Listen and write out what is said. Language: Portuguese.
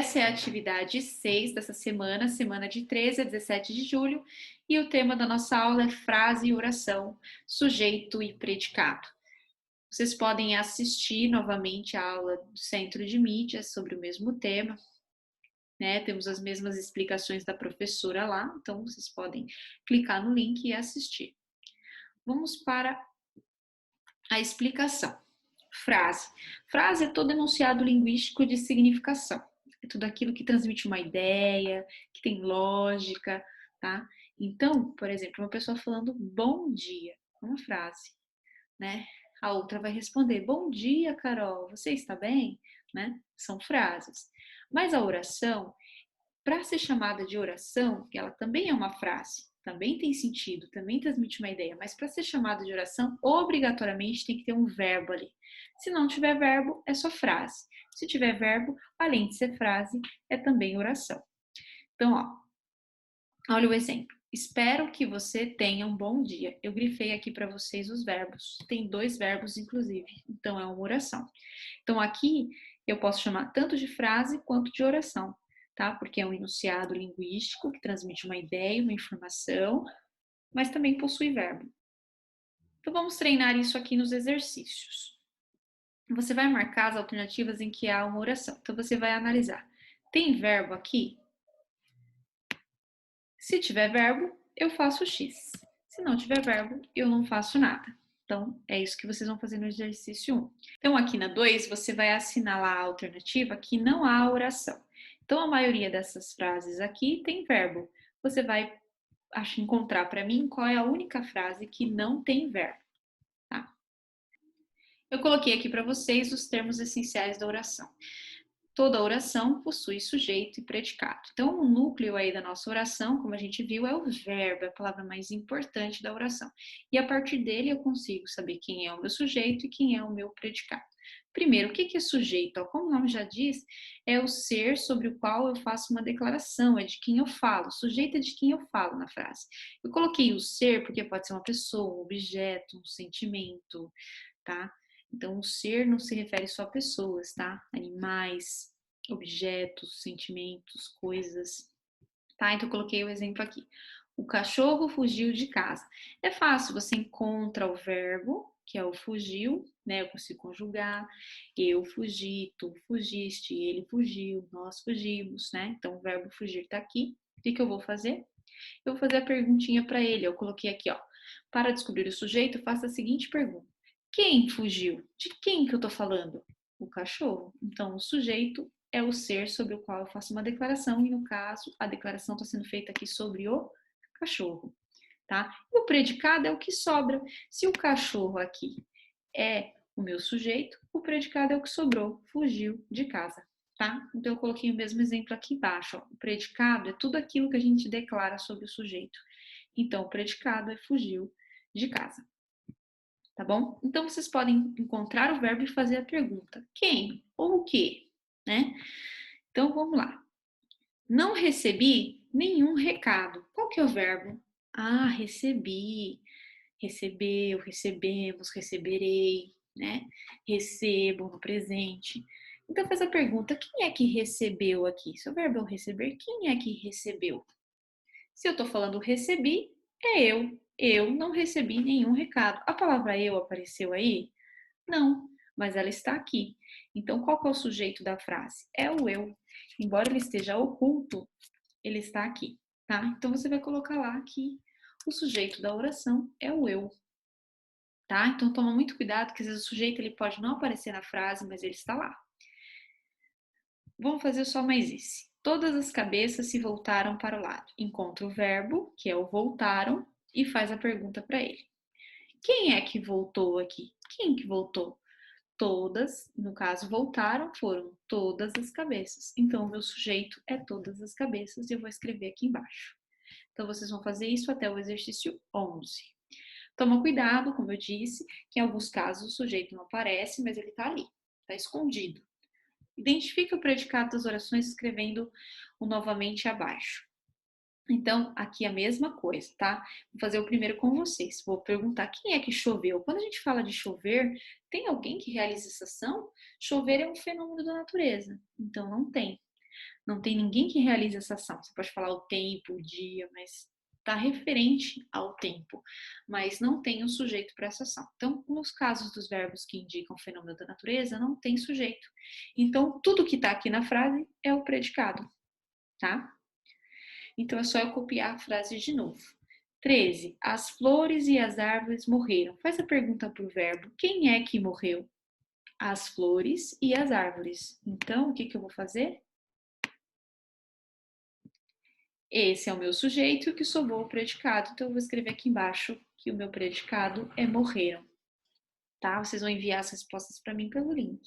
Essa é a atividade 6 dessa semana, semana de 13 a 17 de julho, e o tema da nossa aula é frase e oração, sujeito e predicado. Vocês podem assistir novamente a aula do Centro de Mídias sobre o mesmo tema, né? Temos as mesmas explicações da professora lá, então vocês podem clicar no link e assistir. Vamos para a explicação. Frase. Frase é todo enunciado linguístico de significação. É tudo aquilo que transmite uma ideia, que tem lógica, tá? Então, por exemplo, uma pessoa falando bom dia, uma frase, né? A outra vai responder: bom dia, Carol, você está bem? Né? São frases. Mas a oração, para ser chamada de oração, ela também é uma frase, também tem sentido, também transmite uma ideia, mas para ser chamada de oração, obrigatoriamente tem que ter um verbo ali. Se não tiver verbo, é só frase. Se tiver verbo, além de ser frase, é também oração. Então, olha o exemplo. Espero que você tenha um bom dia. Eu grifei aqui para vocês os verbos. Tem 2 verbos, inclusive. Então, é uma oração. Então, aqui eu posso chamar tanto de frase quanto de oração, tá? Porque é um enunciado linguístico que transmite uma ideia, uma informação, mas também possui verbo. Então, vamos treinar isso aqui nos exercícios. Você vai marcar as alternativas em que há uma oração. Então, você vai analisar. Tem verbo aqui? Se tiver verbo, eu faço X. Se não tiver verbo, eu não faço nada. Então, é isso que vocês vão fazer no exercício 1. Então, aqui na 2, você vai assinalar a alternativa que não há oração. Então, a maioria dessas frases aqui tem verbo. Você vai encontrar para mim qual é a única frase que não tem verbo. Tá? Eu coloquei aqui para vocês os termos essenciais da oração. Toda oração possui sujeito e predicado. Então, o núcleo aí da nossa oração, como a gente viu, é o verbo, é a palavra mais importante da oração. E a partir dele eu consigo saber quem é o meu sujeito e quem é o meu predicado. Primeiro, o que é sujeito? Como o nome já diz, é o ser sobre o qual eu faço uma declaração, é de quem eu falo. Sujeito é de quem eu falo na frase. Eu coloquei o ser porque pode ser uma pessoa, um objeto, um sentimento, tá? Então, o ser não se refere só a pessoas, tá? Animais, objetos, sentimentos, coisas, tá? Então, eu coloquei o exemplo aqui. O cachorro fugiu de casa. É fácil, você encontra o verbo, que é o fugiu, né? Eu consigo conjugar. Eu fugi, tu fugiste, ele fugiu, nós fugimos, né? Então, o verbo fugir tá aqui. O que eu vou fazer? Eu vou fazer a perguntinha para ele. Eu coloquei aqui, ó. Para descobrir o sujeito, faça a seguinte pergunta. Quem fugiu? De quem que eu tô falando? O cachorro. Então, o sujeito é o ser sobre o qual eu faço uma declaração, e no caso, a declaração está sendo feita aqui sobre o cachorro, tá? E o predicado é o que sobra. Se o cachorro aqui é o meu sujeito, o predicado é o que sobrou, fugiu de casa, tá? Então, eu coloquei o mesmo exemplo aqui embaixo, ó. O predicado é tudo aquilo que a gente declara sobre o sujeito. Então, o predicado é fugiu de casa. Tá bom? Então, vocês podem encontrar o verbo e fazer a pergunta: quem ou o que, né? Então, vamos lá. Não recebi nenhum recado. Qual que é o verbo? Ah, recebi. Recebeu, recebemos, receberei, né? Recebo no presente. Então, faz a pergunta: quem é que recebeu aqui? Se o verbo é o receber, quem é que recebeu? Se eu tô falando recebi, é eu. Eu não recebi nenhum recado. A palavra eu apareceu aí? Não, mas ela está aqui. Então, qual que é o sujeito da frase? É o eu. Embora ele esteja oculto, ele está aqui, tá? Então, você vai colocar lá que o sujeito da oração é o eu, tá? Então, toma muito cuidado, que às vezes o sujeito ele pode não aparecer na frase, mas ele está lá. Vamos fazer só mais esse. Todas as cabeças se voltaram para o lado. Encontra o verbo, que é o voltaram, e faz a pergunta para ele. Quem é que voltou aqui? Quem que voltou? Todas, no caso, voltaram, foram todas as cabeças. Então, o meu sujeito é todas as cabeças e eu vou escrever aqui embaixo. Então, vocês vão fazer isso até o exercício 11. Toma cuidado, como eu disse, que em alguns casos o sujeito não aparece, mas ele está ali, está escondido. Identifique o predicado das orações escrevendo o novamente abaixo. Então, aqui a mesma coisa, tá? Vou fazer o primeiro com vocês. Vou perguntar quem é que choveu. Quando a gente fala de chover, tem alguém que realiza essa ação? Chover é um fenômeno da natureza, então não tem. Não tem ninguém que realize essa ação. Você pode falar o tempo, o dia, mas está referente ao tempo, mas não tem um sujeito para essa ação. Então, nos casos dos verbos que indicam fenômeno da natureza, não tem sujeito. Então, tudo que está aqui na frase é o predicado, tá? Então, é só eu copiar a frase de novo. 13. As flores e as árvores morreram. Faz a pergunta para o verbo. Quem é que morreu? As flores e as árvores. Então, o que eu vou fazer? Esse é o meu sujeito que sobrou o predicado. Então, eu vou escrever aqui embaixo que o meu predicado é morreram. Tá? Vocês vão enviar as respostas para mim pelo link.